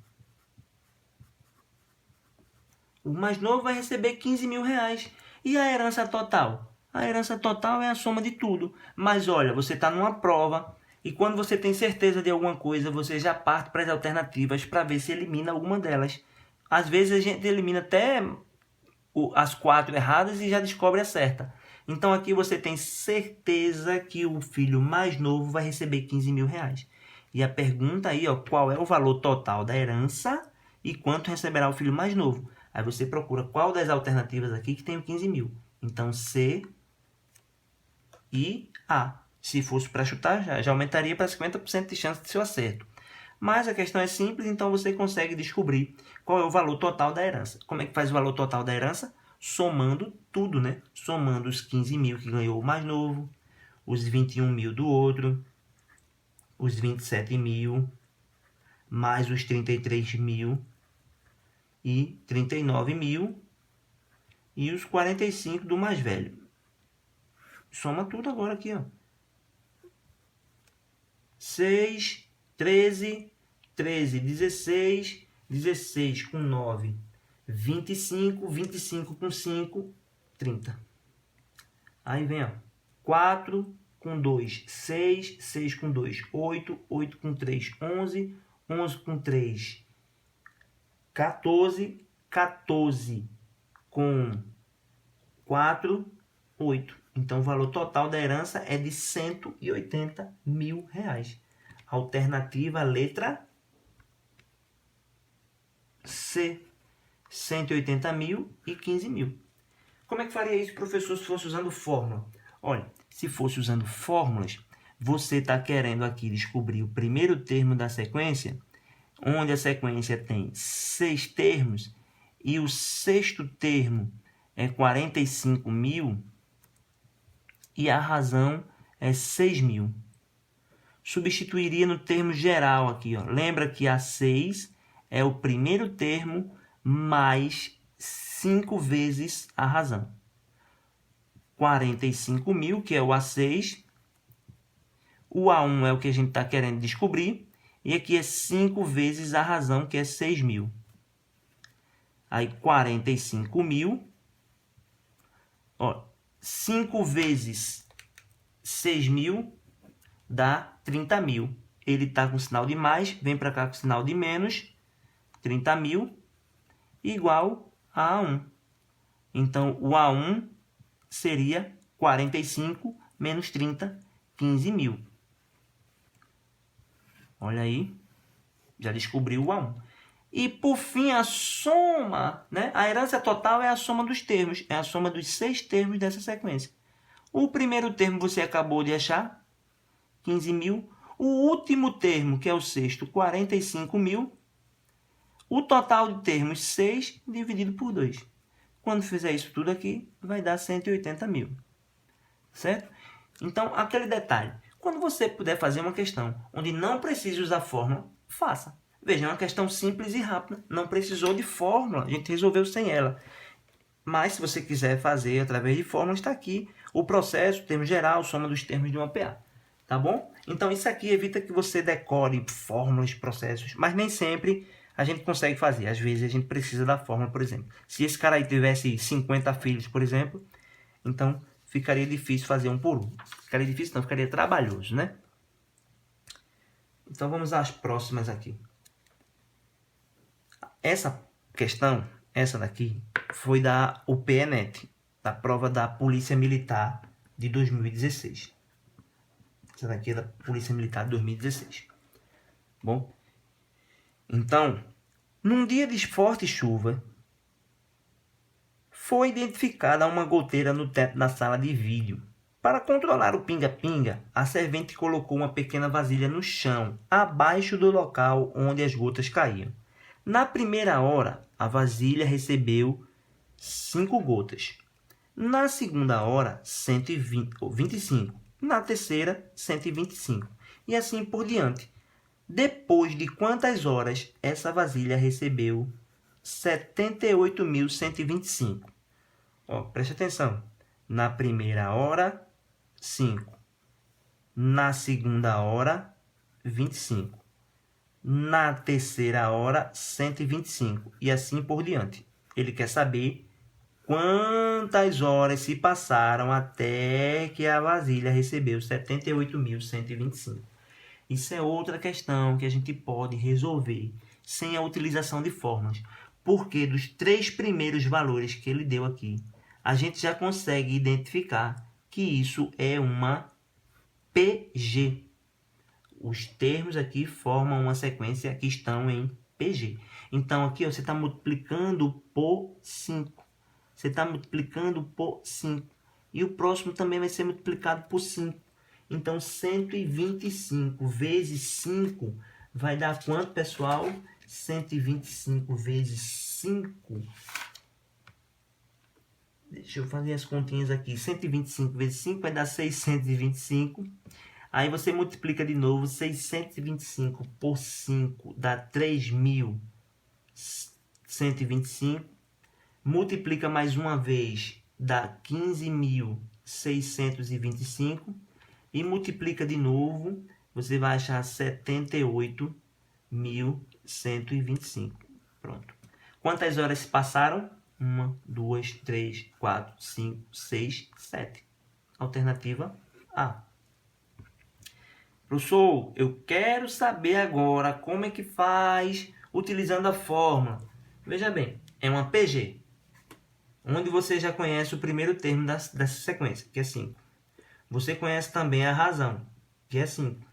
o mais novo vai receber 15 mil reais. E a herança total? A herança total é a soma de tudo. Mas olha, você está numa prova e quando você tem certeza de alguma coisa, você já parte para as alternativas para ver se elimina alguma delas. Às vezes a gente elimina até as 4 erradas e já descobre a certa. Então aqui você tem certeza que o filho mais novo vai receber 15 mil reais. E a pergunta aí, qual é o valor total da herança e quanto receberá o filho mais novo? Aí você procura qual das alternativas aqui que tem o 15 mil. Então C e A. Se fosse para chutar, já aumentaria para 50% de chance de seu acerto. Mas a questão é simples, então você consegue descobrir qual é o valor total da herança. Como é que faz o valor total da herança? somando tudo, né? Somando os 15 mil que ganhou o mais novo, os 21 mil do outro, os 27 mil, mais os 33 mil e 39 mil e os 45 do mais velho. Soma tudo agora aqui, ó. 6, 13, 13, 16, 16 com 9, 25, 25 com 5, 30. Aí vem, ó, 4 com 2, 6, 6 com 2, 8, 8 com 3, 11, 11 com 3, 14, 14 com 4, 8. Então, o valor total da herança é de 180 mil reais. Alternativa, letra C. 180 mil e 15 mil. Como é que faria isso, professor, se fosse usando fórmula? Olha, se fosse usando fórmulas, você está querendo aqui descobrir o primeiro termo da sequência, onde a sequência tem 6 termos, e o sexto termo é 45 mil, e a razão é 6 mil. Substituiria no termo geral aqui, ó. Lembra que A6 é o primeiro termo mais 5 vezes a razão. 45 mil, que é o A6. O A1 é o que a gente está querendo descobrir. E aqui é 5 vezes a razão, que é 6 mil. Aí, 45 mil. Ó, 5 vezes 6 mil dá 30 mil. Ele está com sinal de mais, vem para cá com sinal de menos. 30 mil igual a A1. Então, o A1 seria 45 menos 30, 15 mil. Olha aí, já descobriu o A1. E, por fim, a soma, né? A herança total é a soma dos termos, é a soma dos 6 termos dessa sequência. O primeiro termo você acabou de achar, 15 mil. O último termo, que é o sexto, 45 mil. O total de termos, 6 dividido por 2. Quando fizer isso tudo aqui, vai dar 180 mil. Certo? Então, aquele detalhe. Quando você puder fazer uma questão onde não precise usar fórmula, faça. Veja, é uma questão simples e rápida. Não precisou de fórmula. A gente resolveu sem ela. Mas, se você quiser fazer através de fórmula, está aqui o processo, termo geral, soma dos termos de uma PA. Tá bom? Então, isso aqui evita que você decore fórmulas, processos. Mas nem sempre a gente consegue fazer. Às vezes, a gente precisa da fórmula, por exemplo. Se esse cara aí tivesse 50 filhos, por exemplo, então ficaria difícil fazer um por um. Ficaria difícil, não, ficaria trabalhoso, né? Então, vamos às próximas aqui. Essa questão, essa daqui, foi da UPENET, da prova da Polícia Militar de 2016. Essa daqui é da Polícia Militar de 2016. Bom, então, num dia de forte chuva, foi identificada uma goteira no teto da sala de vídeo. Para controlar o pinga-pinga, a servente colocou uma pequena vasilha no chão, abaixo do local onde as gotas caíam. Na primeira hora, a vasilha recebeu 5 gotas. Na segunda hora, 25. Na terceira, 125. E assim por diante. Depois de quantas horas essa vasilha recebeu 78.125? Ó, preste atenção. Na primeira hora, 5. Na segunda hora, 25. Na terceira hora, 125. E assim por diante. Ele quer saber quantas horas se passaram até que a vasilha recebeu 78.125. Isso é outra questão que a gente pode resolver sem a utilização de fórmulas. Porque dos 3 primeiros valores que ele deu aqui, a gente já consegue identificar que isso é uma PG. Os termos aqui formam uma sequência que estão em PG. Então, aqui ó, você está multiplicando por 5. Você está multiplicando por 5. E o próximo também vai ser multiplicado por 5. Então, 125 vezes 5 vai dar quanto, pessoal? 125 vezes 5 Deixa eu fazer as continhas aqui. 125 vezes 5 vai dar 625. Aí você multiplica de novo. 625 por 5 dá 3.125. Multiplica mais uma vez, dá 15.625. E multiplica de novo, você vai achar 78.125. Pronto. Quantas horas se passaram? 1, 2, 3, 4, 5, 6, 7. Alternativa A. Professor, eu quero saber agora como é que faz utilizando a fórmula. Veja bem, é uma PG, onde você já conhece o primeiro termo dessa sequência, que é 5. Você conhece também a razão, que é 5.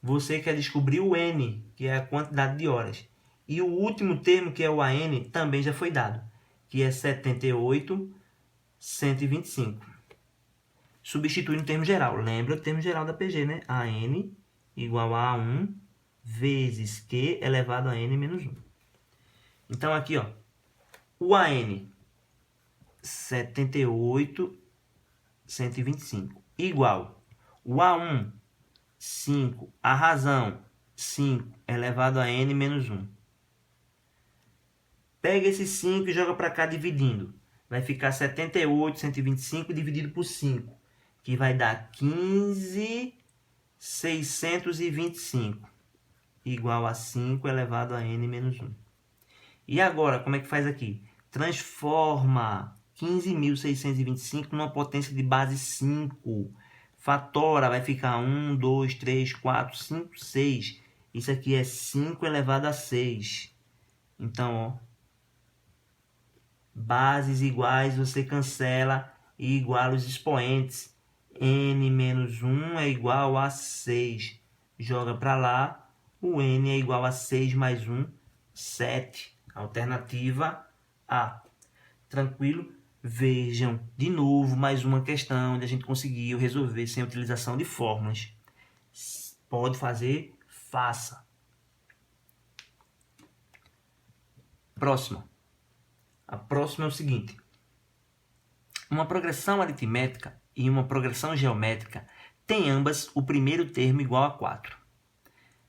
Você quer descobrir o N, que é a quantidade de horas. E o último termo, que é o AN, também já foi dado, que é 78.125. Substitui no termo geral. Lembra o termo geral da PG, né? AN igual a 1 vezes Q elevado a N menos 1. Então, aqui, ó, o AN, 78.125, igual o A1, 5, a razão, 5 elevado a N menos 1. Pega esse 5 e joga para cá dividindo. Vai ficar 78.125 dividido por 5, que vai dar 15.625, igual a 5 elevado a N menos 1. E agora, como é que faz aqui? Transforma 15.625 numa potência de base 5. Fatora, vai ficar 1, 2, 3, 4, 5, 6. Isso aqui é 5 elevado a 6. Então, ó, bases iguais, você cancela e iguala os expoentes. N menos 1 é igual a 6. Joga para lá, o N é igual a 6 mais 1, 7. Alternativa A. Tranquilo? Vejam de novo mais uma questão onde a gente conseguiu resolver sem utilização de fórmulas. Pode fazer? Faça. Próxima. A próxima é o seguinte. Uma progressão aritmética e uma progressão geométrica têm ambas o primeiro termo igual a 4,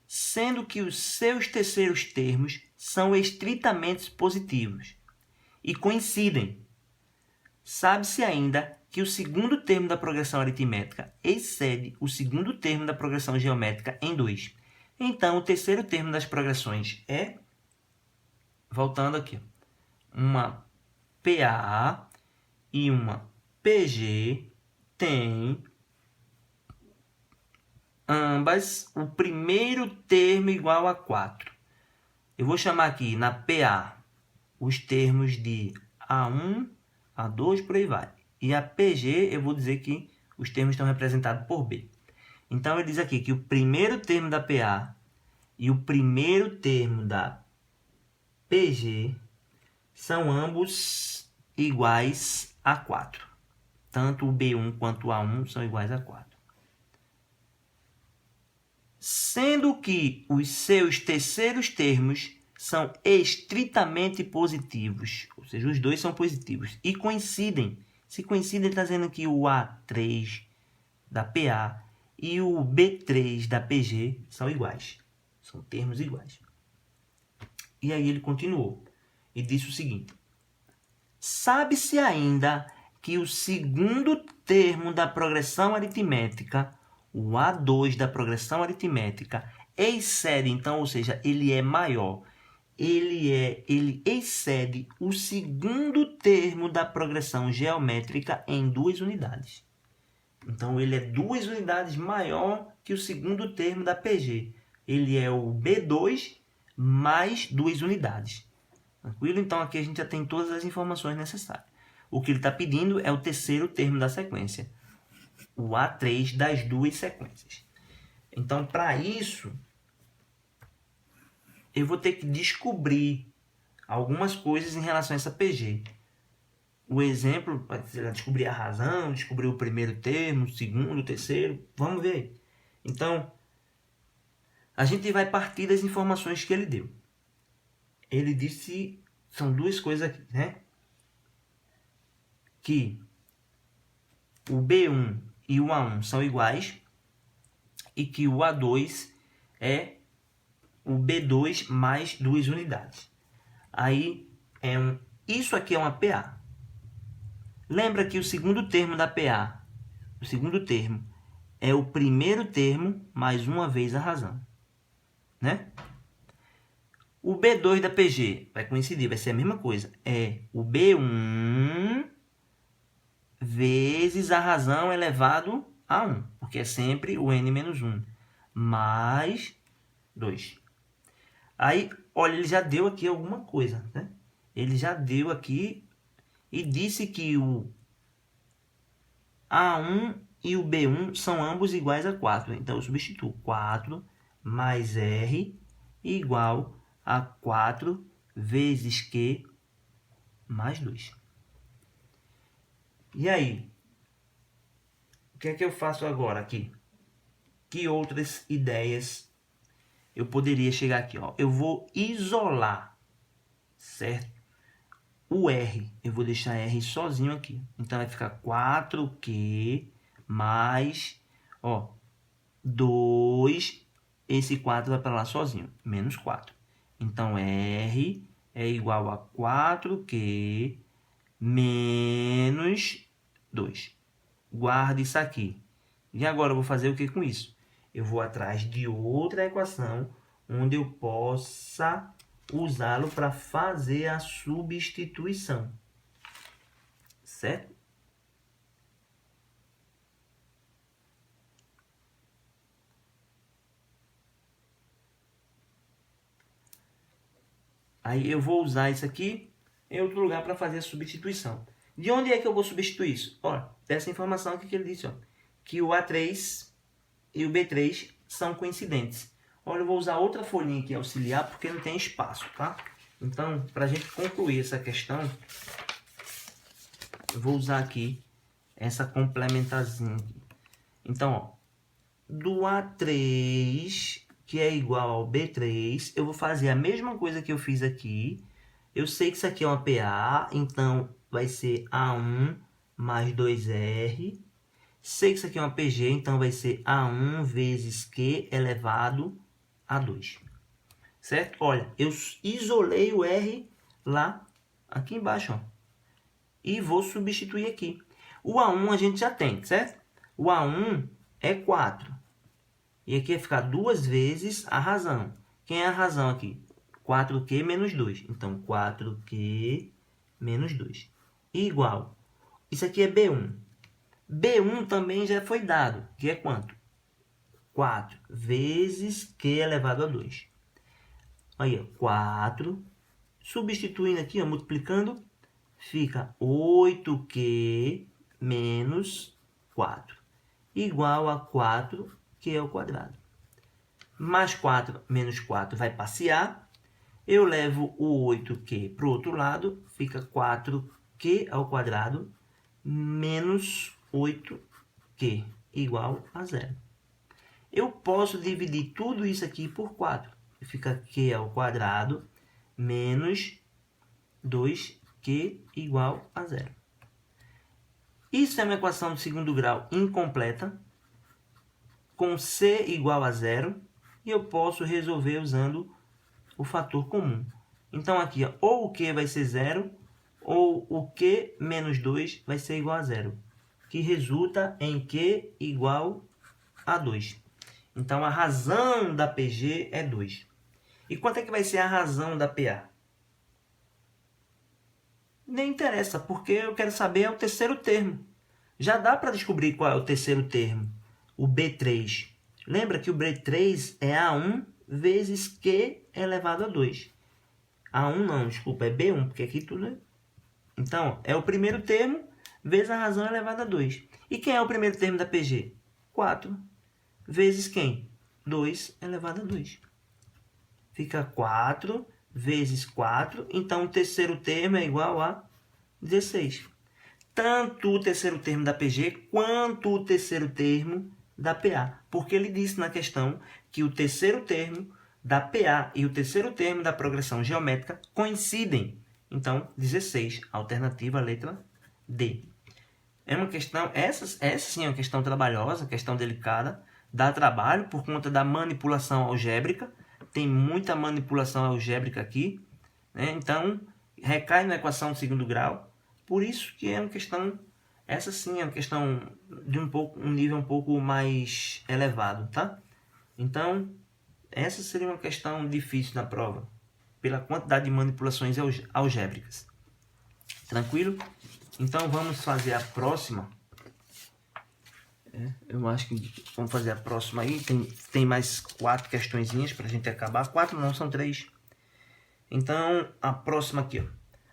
sendo que os seus terceiros termos são estritamente positivos e coincidem. Sabe-se ainda que o segundo termo da progressão aritmética excede o segundo termo da progressão geométrica em 2. Então, o terceiro termo das progressões é, voltando aqui, uma PA e uma PG têm ambas o primeiro termo igual a 4. Eu vou chamar aqui na PA os termos de A1, A2, por aí vai. E a PG, eu vou dizer que os termos estão representados por B. Então, ele diz aqui que o primeiro termo da PA e o primeiro termo da PG são ambos iguais a 4. Tanto o B1 quanto o A1 são iguais a 4. Sendo que os seus terceiros termos são estritamente positivos, ou seja, os dois são positivos, e coincidem. Se coincidem, está dizendo que o A3 da PA e o B3 da PG são iguais. São termos iguais. E aí ele continuou e disse o seguinte. Sabe-se ainda que o segundo termo da progressão aritmética, o A2 da progressão aritmética, excede, então, ou seja, ele é maior. Ele excede o segundo termo da progressão geométrica em 2 unidades. Então, ele é 2 unidades maior que o segundo termo da PG. Ele é o B2 mais 2 unidades. Tranquilo? Então, aqui a gente já tem todas as informações necessárias. O que ele está pedindo é o terceiro termo da sequência. O A3 das 2 sequências. Então, para isso, eu vou ter que descobrir algumas coisas em relação a essa PG. O exemplo, pode ser descobrir a razão, descobrir o primeiro termo, o segundo, o terceiro. Vamos ver. Então, a gente vai partir das informações que ele deu. Ele disse, são 2 coisas aqui, né? que o B1 e o A1 são iguais e que o A2 é o B2 mais 2 unidades. Aí, isso aqui é uma PA. Lembra que o segundo termo da PA, o segundo termo, é o primeiro termo mais uma vez a razão, né? O B2 da PG vai coincidir, vai ser a mesma coisa. É o B1 vezes a razão elevado a 1, porque é sempre o n menos 1, mais 2. Aí, olha, ele já deu aqui alguma coisa, né? Ele já deu aqui e disse que o A1 e o B1 são ambos iguais a 4. Então, eu substituo 4 mais R igual a 4 vezes Q mais 2. E aí? O que é que eu faço agora aqui? Que outras ideias eu poderia chegar aqui? Ó? Eu vou isolar, certo? O R, eu vou deixar R sozinho aqui. Então, vai ficar 4Q mais, 2, esse 4 vai para lá sozinho, menos 4. Então, R é igual a 4Q menos 2. Guarda isso aqui. E agora eu vou fazer o que com isso? Eu vou atrás de outra equação onde eu possa usá-lo para fazer a substituição. Certo? Aí eu vou usar isso aqui em outro lugar para fazer a substituição. De onde é que eu vou substituir isso? Olha, dessa informação aqui que ele disse, que o A3 e o B3 são coincidentes. Olha, eu vou usar outra folhinha aqui auxiliar porque não tem espaço, tá? Então, para a gente concluir essa questão, eu vou usar aqui essa complementarzinha aqui. Então, do A3, que é igual ao B3, eu vou fazer a mesma coisa que eu fiz aqui. Eu sei que isso aqui é uma PA, então vai ser A1 mais 2R. Sei que isso aqui é uma PG, então vai ser A1 vezes Q elevado a 2. Certo? Olha, eu isolei o R lá, aqui embaixo, e vou substituir aqui. O A1 a gente já tem, certo? O A1 é 4. E aqui vai ficar 2 vezes a razão. Quem é a razão aqui? 4Q menos 2. Então, 4Q menos 2. Igual. Isso aqui é B1. B1 também já foi dado, que é quanto? 4 vezes Q elevado a 2. Aí, 4. Substituindo aqui, multiplicando, fica 8Q menos 4. Igual a 4Q ao quadrado. Mais 4 menos 4 vai passear. Eu levo o 8Q para o outro lado, fica 4Q ao quadrado menos 8Q igual a 0. Eu posso dividir tudo isso aqui por 4. Fica Q ao quadrado menos 2Q igual a 0. Isso é uma equação de segundo grau incompleta, com C igual a 0, e eu posso resolver usando o fator comum. Então, aqui, ou o Q vai ser 0, ou o Q menos 2 vai ser igual a 0, que resulta em Q igual a 2. Então, a razão da PG é 2. E quanto é que vai ser a razão da PA? Nem interessa, porque eu quero saber o terceiro termo. Já dá para descobrir qual é o terceiro termo, o B3. Lembra que o B3 é A1 vezes Q elevado a 2. A1 não, desculpa, é B1, porque aqui tudo é... Então, é o primeiro termo vezes a razão elevada a 2. E quem é o primeiro termo da PG? 4 vezes quem? 2 elevado a 2. Fica 4 vezes 4. Então, o terceiro termo é igual a 16. Tanto o terceiro termo da PG quanto o terceiro termo da PA. Porque ele disse na questão que o terceiro termo da PA e o terceiro termo da progressão geométrica coincidem. Então, 16, alternativa letra D. É uma questão, essa sim é uma questão trabalhosa, questão delicada, dá trabalho por conta da manipulação algébrica, tem muita manipulação algébrica aqui, né? Então recai na equação de segundo grau, por isso que é uma questão, essa sim é uma questão de um nível um pouco mais elevado, tá? Então essa seria uma questão difícil na prova, pela quantidade de manipulações algébricas. Tranquilo? Então vamos fazer a próxima. Eu acho que vamos fazer a próxima aí. Tem mais 4 questõezinhas para a gente acabar. 4 não, são 3. Então a próxima aqui, ó.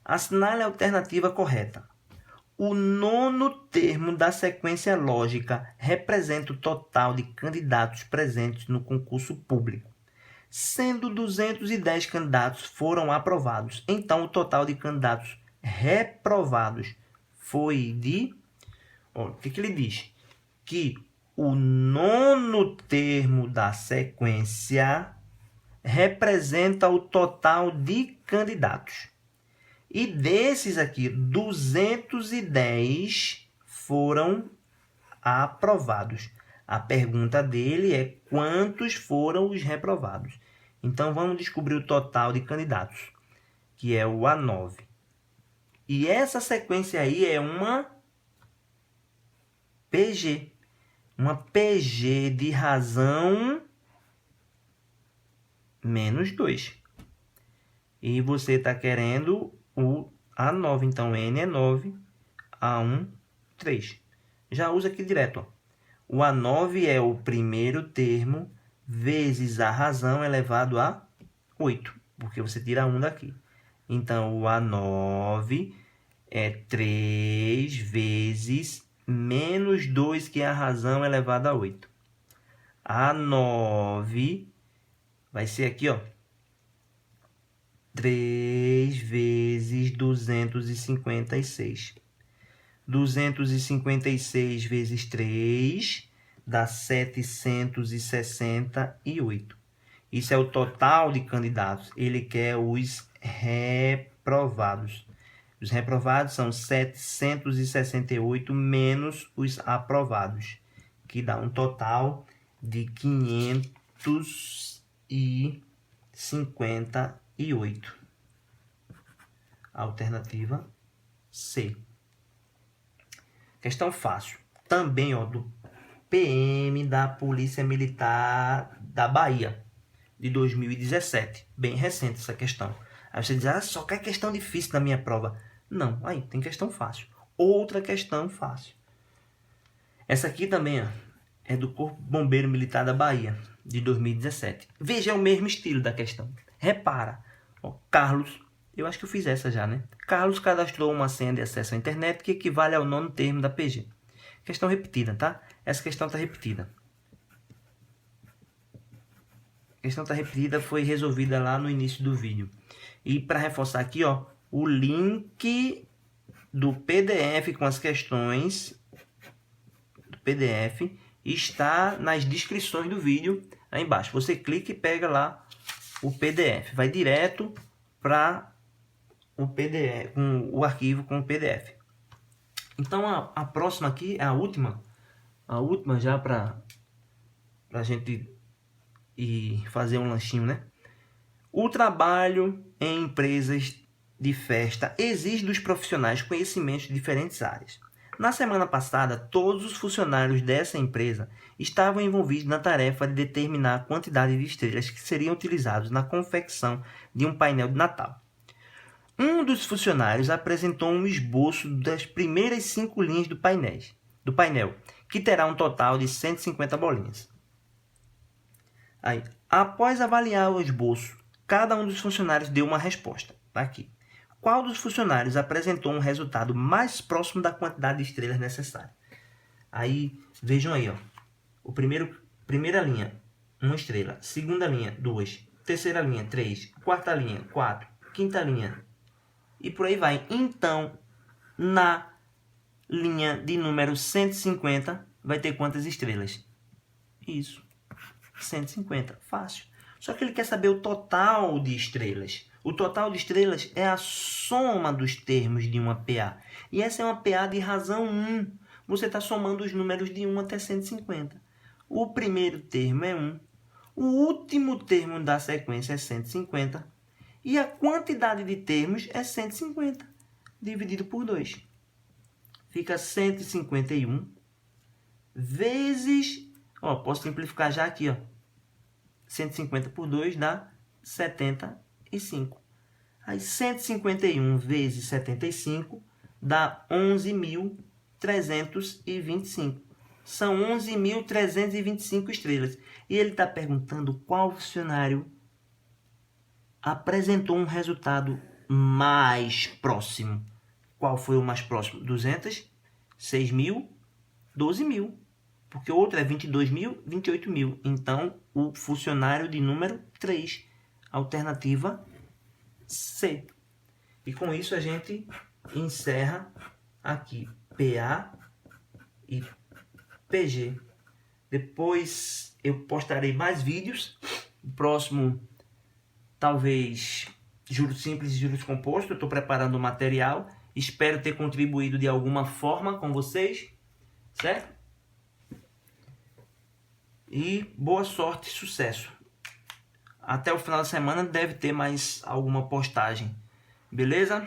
Assinale a alternativa correta. O nono termo da sequência lógica representa o total de candidatos presentes no concurso público. Sendo 210 candidatos foram aprovados. Então o total de candidatos reprovados foi de... Ó, o que ele diz? Que o nono termo da sequência representa o total de candidatos. E desses aqui, 210 foram aprovados. A pergunta dele é quantos foram os reprovados. Então, vamos descobrir o total de candidatos, que é o A9. E essa sequência aí é uma PG. Uma PG de razão menos 2. E você está querendo o A9. Então, N é 9, A1, 3. Já usa aqui direto. Ó. O A9 é o primeiro termo vezes a razão elevado a 8. Porque você tira 1 daqui. Então, o A9 é 3 vezes menos 2, que é a razão elevada a 8. A9 vai ser aqui, ó. 3 vezes 256. 256 vezes 3 dá 768. Isso é o total de candidatos. Ele quer os reprovados. Os reprovados são 768 menos os aprovados, que dá um total de 558. Alternativa C. Questão fácil. Também, ó, do PM da Polícia Militar da Bahia, de 2017. Bem recente essa questão. Aí você diz, só quer questão difícil na minha prova. Não, aí tem questão fácil. Outra questão fácil. Essa aqui também, ó, é do Corpo Bombeiro Militar da Bahia, de 2017. Veja, é o mesmo estilo da questão. Repara, ó, Carlos, eu acho que eu fiz essa já, né? Carlos cadastrou uma senha de acesso à internet que equivale ao nono termo da PG. Questão repetida, tá? Essa questão está repetida. A questão está repetida, foi resolvida lá no início do vídeo. E para reforçar aqui, ó, o link do PDF com as questões do PDF está nas descrições do vídeo aí embaixo. Você clica e pega lá o PDF. Vai direto para o PDF, com o arquivo com o PDF. Então a próxima aqui é a última já para a gente ir fazer um lanchinho, né? O trabalho em empresas de festa exige dos profissionais conhecimentos de diferentes áreas. Na semana passada, todos os funcionários dessa empresa estavam envolvidos na tarefa de determinar a quantidade de estrelas que seriam utilizados na confecção de um painel de Natal. Um dos funcionários apresentou um esboço das primeiras 5 linhas do painel, que terá um total de 150 bolinhas. Aí, após avaliar o esboço, cada um dos funcionários deu uma resposta. Aqui. Qual dos funcionários apresentou um resultado mais próximo da quantidade de estrelas necessária? Aí, vejam aí, ó. Primeira linha, 1 estrela. Segunda linha, 2. Terceira linha, 3. Quarta linha, 4. Quinta linha, e por aí vai. Então, na linha de número 150, vai ter quantas estrelas? Isso, 150. Fácil. Só que ele quer saber o total de estrelas. O total de estrelas é a soma dos termos de uma PA. E essa é uma PA de razão 1. Você está somando os números de 1 até 150. O primeiro termo é 1. O último termo da sequência é 150. E a quantidade de termos é 150, dividido por 2. Fica 151 vezes... posso simplificar já aqui. 150 por 2 dá 75. Aí 151 vezes 75 dá 11.325. São 11.325 estrelas. E ele está perguntando qual funcionário apresentou um resultado mais próximo. Qual foi o mais próximo? 200, 6.000, 12.000. Porque o outro é 22.000, 28.000. Então, o funcionário de número 3. Alternativa C. E com isso a gente encerra aqui PA e PG. Depois eu postarei mais vídeos. O próximo, talvez, juros simples e juros compostos. Eu estou preparando o material. Espero ter contribuído de alguma forma com vocês. Certo? E boa sorte e sucesso. Até o final da semana deve ter mais alguma postagem. Beleza?